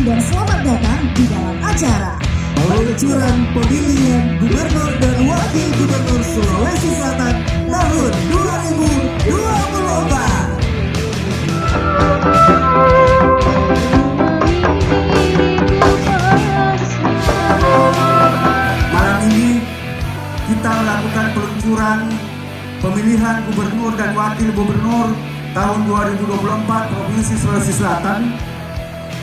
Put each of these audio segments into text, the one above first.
dan selamat datang di dalam acara peluncuran pemilihan Gubernur dan Wakil Gubernur Sulawesi Selatan tahun 2024. Malam ini kita melakukan peluncuran pemilihan Gubernur dan Wakil Gubernur tahun 2024 Provinsi Sulawesi Selatan.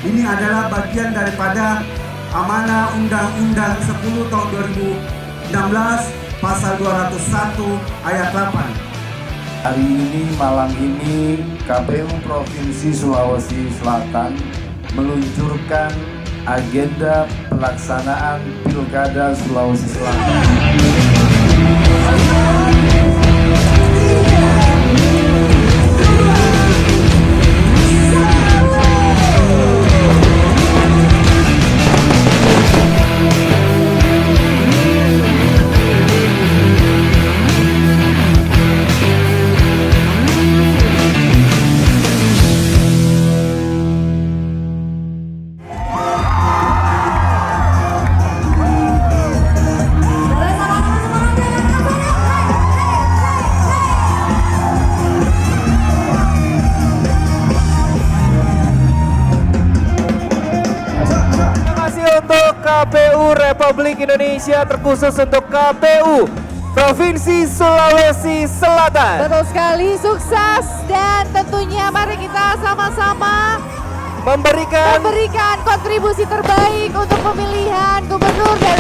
Ini adalah bagian daripada amanah Undang-Undang 10 tahun 2016 pasal 201 ayat 8. Hari ini, malam ini, KPU Provinsi Sulawesi Selatan meluncurkan agenda pelaksanaan Pilkada Sulawesi Selatan. Untuk KPU Republik Indonesia, terkhusus untuk KPU Provinsi Sulawesi Selatan. Betul sekali, sukses dan tentunya mari kita sama-sama memberikan kontribusi terbaik untuk pemilihan gubernur dan